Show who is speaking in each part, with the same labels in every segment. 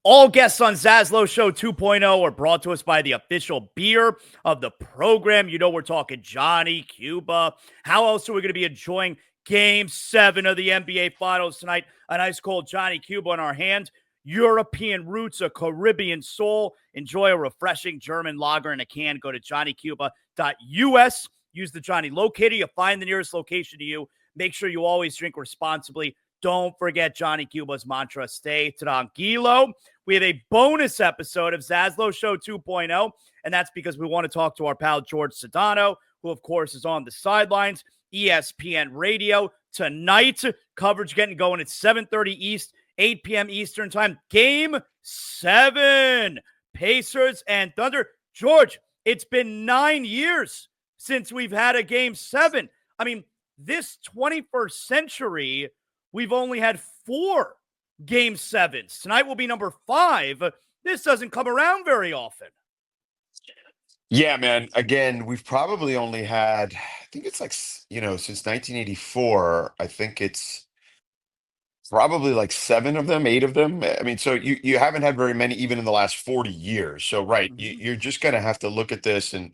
Speaker 1: All guests on ZASLOW Show 2.0 are brought to us by the official beer of the program. You know we're talking Johnny Cuba. How else are we going to be enjoying Game 7 of the NBA Finals tonight? A nice cold Johnny Cuba in our hand. European roots, a Caribbean soul. Enjoy a refreshing German lager in a can. Go to johnnycuba.us. Use the Johnny Locator. You'll find the nearest location to you. Make sure you always drink responsibly. Don't forget Johnny Cuba's mantra, stay tranquilo. We have a bonus episode of ZASLOW Show 2.0, and that's because we want to talk to our pal Jorge Sedano, who, of course, is on the sidelines. ESPN Radio tonight. Coverage getting going at 7:30 East, 8 p.m. Eastern time. Game 7. Pacers and Thunder. George, it's been 9 years since we've had a Game 7. I mean, this 21st century, we've only had 4 Game 7s. Tonight will be number 5. This doesn't come around very often.
Speaker 2: Yeah, man. Again, we've probably only had, I think it's like, since 1984, I think it's probably like 7 of them, 8 of them. I mean, so you haven't had very many even in the last 40 years. So, right, you're just going to have to look at this and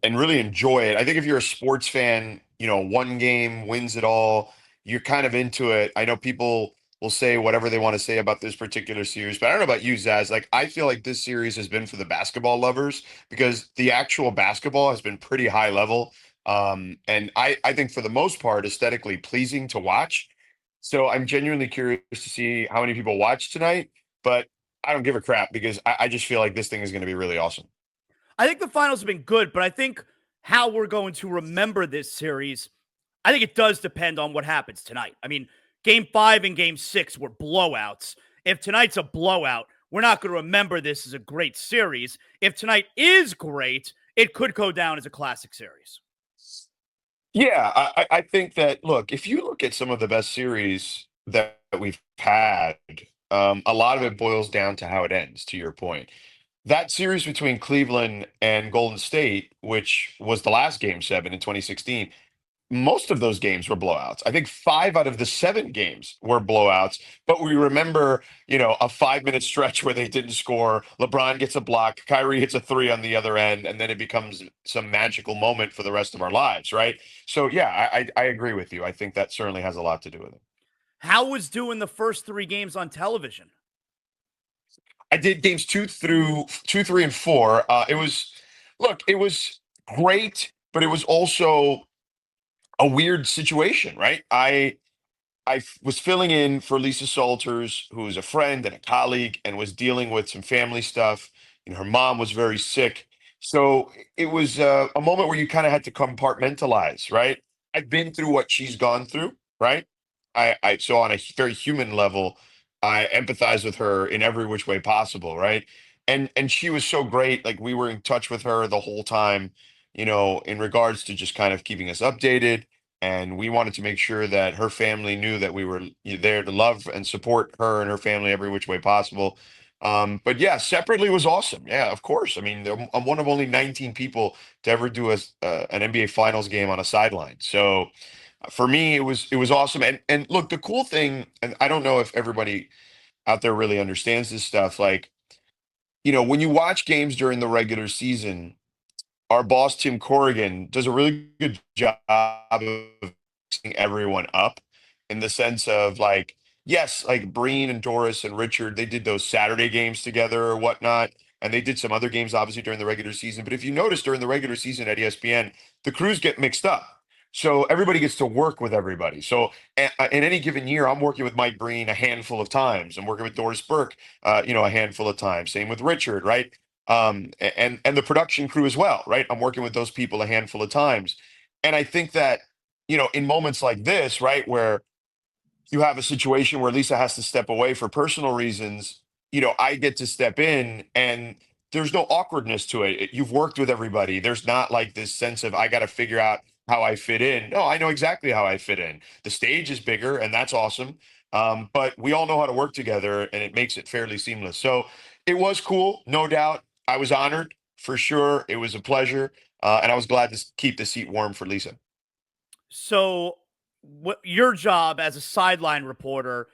Speaker 2: really enjoy it. I think if you're a sports fan, one game wins it all. You're kind of into it. I know people will say whatever they want to say about this particular series, but I don't know about you, Zaz. Like, I feel like this series has been for the basketball lovers because the actual basketball has been pretty high level. And I think for the most part, aesthetically pleasing to watch. So I'm genuinely curious to see how many people watch tonight, but I don't give a crap because I just feel like this thing is going to be really awesome.
Speaker 1: I think the finals have been good, but I think how we're going to remember this series, I think it does depend on what happens tonight. I mean, Game 5 and Game 6 were blowouts. If tonight's a blowout, we're not going to remember this as a great series. If tonight is great, it could go down as a classic series.
Speaker 2: Yeah, I think that, look, if you look at some of the best series that we've had, a lot of it boils down to how it ends, to your point. That series between Cleveland and Golden State, which was the last Game 7 in 2016, most of those games were blowouts. I think 5 out of the 7 games were blowouts, but we remember, a 5-minute stretch where they didn't score. LeBron gets a block, Kyrie hits a 3 on the other end, and then it becomes some magical moment for the rest of our lives, right? So, yeah, I agree with you. I think that certainly has a lot to do with it.
Speaker 1: How was doing the first 3 games on television?
Speaker 2: I did games 2, 3, and 4. It was great, but it was also a weird situation, right? I was filling in for Lisa Salters, who is a friend and a colleague, and was dealing with some family stuff. Her mom was very sick, so it was a moment where you kind of had to compartmentalize, right? I've been through what she's gone through, right? So on a very human level, I empathize with her in every which way possible, right? And she was so great. Like we were in touch with her the whole time, in regards to just kind of keeping us updated, and we wanted to make sure that her family knew that we were there to love and support her and her family every which way possible. But yeah, separately was awesome. Yeah, of course. I mean, I'm one of only 19 people to ever do an NBA Finals game on a sideline. So for me, it was awesome. And look, the cool thing, and I don't know if everybody out there really understands this stuff. Like, when you watch games during the regular season, our boss Tim Corrigan does a really good job of mixing everyone up in the sense of like, yes, like Breen and Doris and Richard, they did those Saturday games together or whatnot, and they did some other games obviously during the regular season. But if you notice during the regular season at ESPN, the crews get mixed up. So everybody gets to work with everybody. So in any given year, I'm working with Mike Breen a handful of times. I'm working with Doris Burke, a handful of times. Same with Richard, right? And the production crew as well, right? I'm working with those people a handful of times. And I think that, in moments like this, right, where you have a situation where Lisa has to step away for personal reasons, I get to step in and there's no awkwardness to it. You've worked with everybody. There's not like this sense of I got to figure out how I fit in. No, I know exactly how I fit in. The stage is bigger and that's awesome. But we all know how to work together and it makes it fairly seamless. So it was cool, no doubt. I was honored for sure. It was a pleasure. And I was glad to keep the seat warm for Lisa.
Speaker 1: So, what your job as a sideline reporter,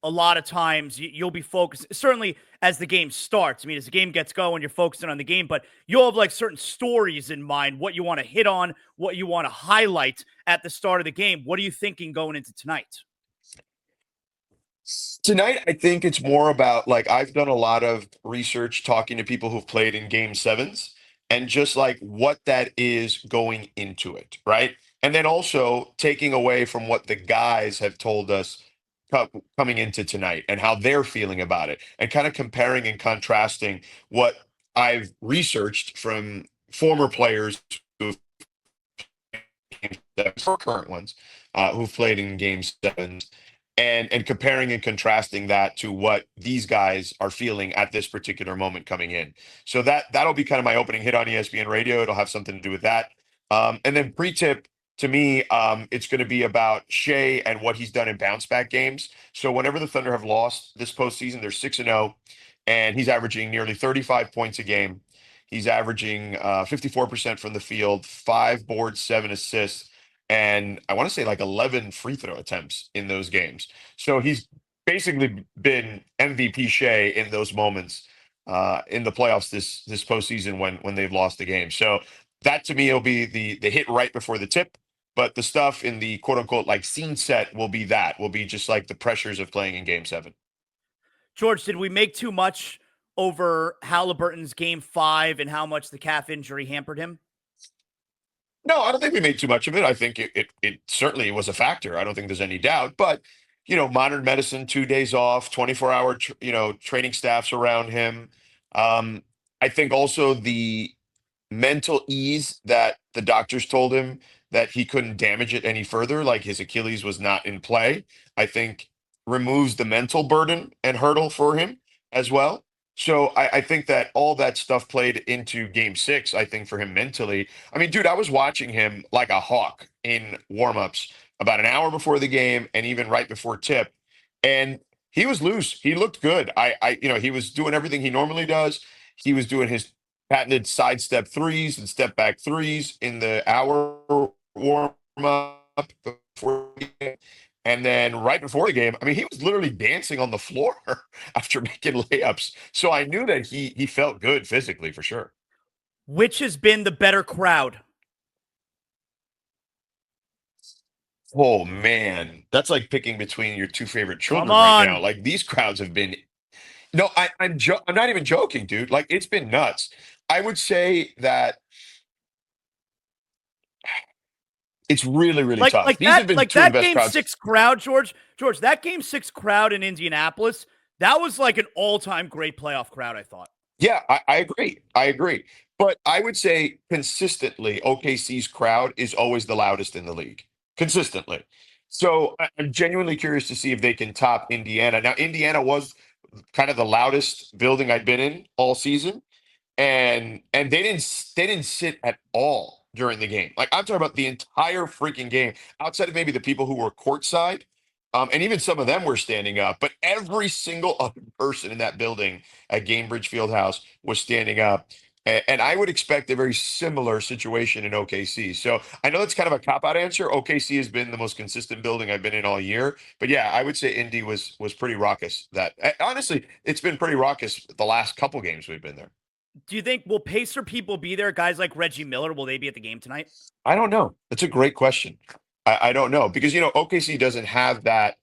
Speaker 1: a lot of times you'll be focused, certainly as the game starts. I mean, as the game gets going, you're focusing on the game, but you'll have like certain stories in mind, what you want to hit on, what you want to highlight at the start of the game. What are you thinking going into tonight?
Speaker 2: Tonight, I think it's more about like I've done a lot of research talking to people who've played in game sevens and just like what that is going into it, right? And then also taking away from what the guys have told us coming into tonight and how they're feeling about it and kind of comparing and contrasting what I've researched from former players who've for current ones who've played in game sevens and comparing and contrasting that to what these guys are feeling at this particular moment coming in. So that'll be kind of my opening hit on ESPN Radio. It'll have something to do with that. And then pre-tip to me, it's going to be about Shea and what he's done in bounce back games. So whenever the Thunder have lost this postseason, they're 6-0, and he's averaging nearly 35 points a game. He's averaging 54% from the field, 5 boards, 7 assists, and I want to say like 11 free throw attempts in those games. So he's basically been MVP Shea in those moments in the playoffs this postseason when they've lost the game. So that to me will be the hit right before the tip. But the stuff in the quote unquote like scene set will be just like the pressures of playing in game 7.
Speaker 1: George, did we make too much over Halliburton's game 5 and how much the calf injury hampered him?
Speaker 2: No, I don't think we made too much of it. I think it certainly was a factor. I don't think there's any doubt. But modern medicine, 2 days off, 24-hour training staffs around him. I think also the mental ease that the doctors told him that he couldn't damage it any further, like his Achilles was not in play, I think removes the mental burden and hurdle for him as well. So I think that all that stuff played into game 6, I think, for him mentally. I mean, dude, I was watching him like a hawk in warmups about an hour before the game and even right before tip. And he was loose. He looked good. He was doing everything he normally does. He was doing his patented sidestep threes and step back threes in the hour warm up before the game. And then right before the game, I mean, he was literally dancing on the floor after making layups. So I knew that he felt good physically for sure.
Speaker 1: Which has been the better crowd?
Speaker 2: Oh man, that's like picking between your two favorite children
Speaker 1: Come
Speaker 2: right
Speaker 1: on.
Speaker 2: now. Like these crowds have been. No, I'm not even joking, dude. Like it's been nuts. I would say that it's really, really tough. These have been two of the best
Speaker 1: game
Speaker 2: crowds.
Speaker 1: 6 crowd, George, that game 6 crowd in Indianapolis, that was like an all-time great playoff crowd, I thought.
Speaker 2: Yeah, I agree. I agree. But I would say consistently, OKC's crowd is always the loudest in the league. Consistently. So I'm genuinely curious to see if they can top Indiana. Now, Indiana was kind of the loudest building I'd been in all season. And they didn't sit at all during the game. Like I'm talking about the entire freaking game, outside of maybe the people who were courtside, and even some of them were standing up. But every single other person in that building at Gainbridge Fieldhouse was standing up. And I would expect a very similar situation in OKC. So I know that's kind of a cop-out answer. OKC has been the most consistent building I've been in all year. But yeah, I would say Indy was pretty raucous. Honestly, it's been pretty raucous the last couple games we've been there.
Speaker 1: Do you think will Pacer people be there? Guys like Reggie Miller, will they be at the game tonight?
Speaker 2: I don't know. That's a great question. I don't know because OKC doesn't have that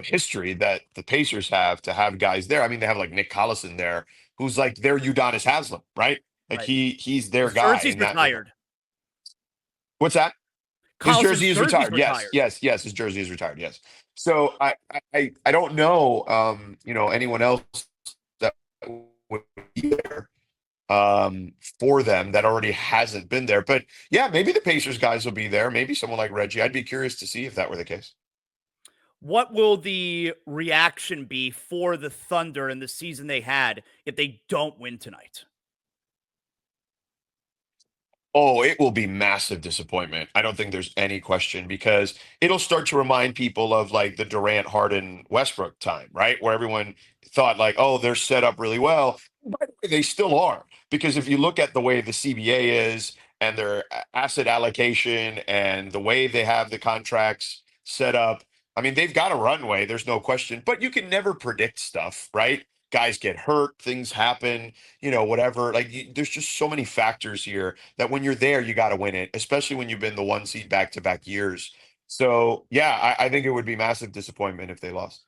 Speaker 2: history that the Pacers have to have guys there. I mean, they have like Nick Collison there, who's like their Udonis Haslem, right? Like
Speaker 1: Right.
Speaker 2: he's their
Speaker 1: His
Speaker 2: guy.
Speaker 1: jersey's retired.
Speaker 2: What's that? His
Speaker 1: Collison's
Speaker 2: jersey is
Speaker 1: jersey's
Speaker 2: retired.
Speaker 1: retired.
Speaker 2: Yes. His jersey is retired. Yes. So I don't know. Anyone else that would be there for them that already hasn't been there. But yeah, maybe the Pacers guys will be there. Maybe someone like Reggie. I'd be curious to see if that were the case.
Speaker 1: What will the reaction be for the Thunder in the season they had if they don't win tonight?
Speaker 2: Oh, it will be massive disappointment. I don't think there's any question because it'll start to remind people of like the Durant, Harden, Westbrook time, right? Where everyone thought like, oh, they're set up really well. By the way, they still are because if you look at the way the CBA is and their asset allocation and the way they have the contracts set up, I mean, they've got a runway, there's no question, but you can never predict stuff, right? Guys get hurt, things happen, whatever. Like, there's just so many factors here that when you're there, you got to win it, especially when you've been the one seed back to back years. So, yeah, I think it would be massive disappointment if they lost.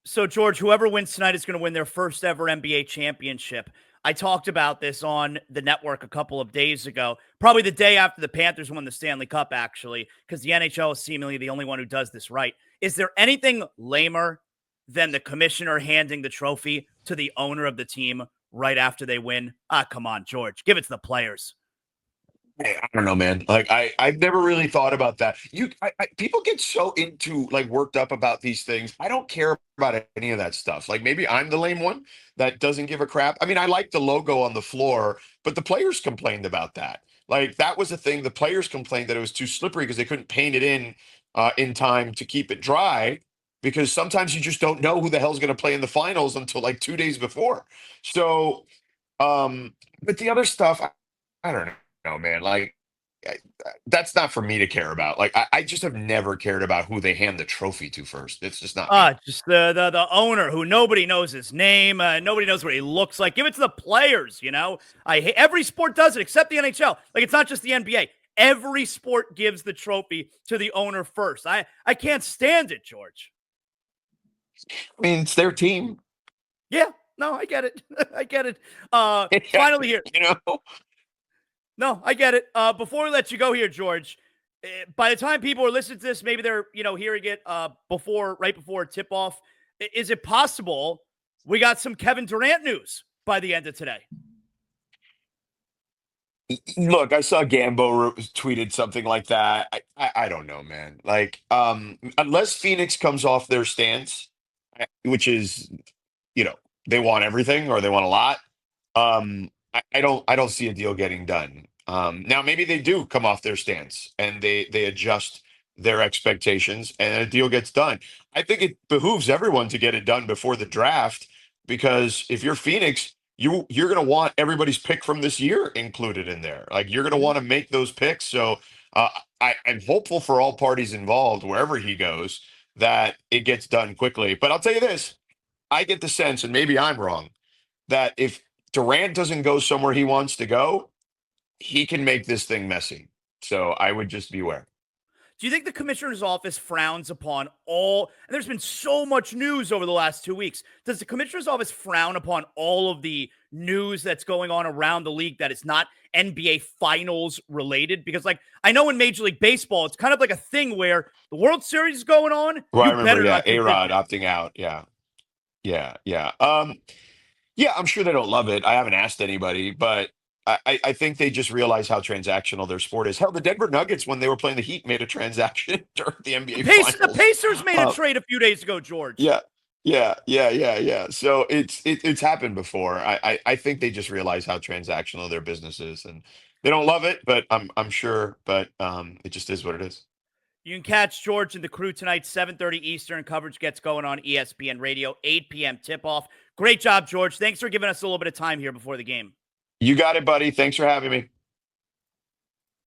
Speaker 1: So, George, whoever wins tonight is going to win their first ever NBA championship. I talked about this on the network a couple of days ago, probably the day after the Panthers won the Stanley Cup, actually, because the NHL is seemingly the only one who does this right. Is there anything lamer than the commissioner handing the trophy to the owner of the team right after they win? Come on, George. Give it to the players.
Speaker 2: I don't know, man. Like I've never really thought about that. People get so into like worked up about these things. I don't care about any of that stuff. Like maybe I'm the lame one that doesn't give a crap. I mean, I like the logo on the floor, but the players complained about that. Like that was the thing. The players complained that it was too slippery because they couldn't paint it in time to keep it dry. Because sometimes you just don't know who the hell's going to play in the finals until like 2 days before. So, but the other stuff, I don't know, man. Like, that's not for me to care about. Like, I just have never cared about who they hand the trophy to first. It's just not me.
Speaker 1: Just the owner who nobody knows his name, nobody knows what he looks like. Give it to the players, I hate every sport does it except the NHL. Like it's not just the NBA. Every sport gives the trophy to the owner first. I can't stand it, George.
Speaker 2: I mean, it's their team.
Speaker 1: Yeah, no, I get it. I get it. Finally here. No, I get it. Before we let you go here, George, by the time people are listening to this, maybe they're, hearing it right before tip-off. Is it possible we got some Kevin Durant news by the end of today?
Speaker 2: Look, I saw Gambo tweeted something like that. I don't know, man. Like, unless Phoenix comes off their stance, which is, they want everything or they want a lot. I don't see a deal getting done. Now maybe they do come off their stance and they adjust their expectations and a deal gets done. I think it behooves everyone to get it done before the draft because if you're Phoenix, you're going to want everybody's pick from this year included in there. Like you're going to want to make those picks. So I'm hopeful for all parties involved, wherever he goes, that it gets done quickly. But I'll tell you this, I get the sense, and maybe I'm wrong, that if Durant doesn't go somewhere he wants to go, he can make this thing messy. So I would just beware.
Speaker 1: Do you think the commissioner's office frowns upon and there's been so much news over the last 2 weeks. Does the commissioner's office frown upon all of the news that's going on around the league that is not NBA finals related? Because like, I know in Major League Baseball, it's kind of like a thing where the World Series is going on.
Speaker 2: Well, I remember, A-Rod opting out. Yeah. Yeah, I'm sure they don't love it. I haven't asked anybody, but I think they just realize how transactional their sport is. Hell, the Denver Nuggets, when they were playing the Heat, made a transaction during the NBA Finals.
Speaker 1: The Pacers made a trade a few days ago, George.
Speaker 2: Yeah. So it's happened before. I think they just realize how transactional their business is, and they don't love it, but I'm sure. But it just is what it is.
Speaker 1: You can catch George and the crew tonight, 7:30 Eastern. Coverage gets going on ESPN Radio, 8 p.m. tip-off. Great job, George. Thanks for giving us a little bit of time here before the game.
Speaker 2: You got it, buddy. Thanks for having me.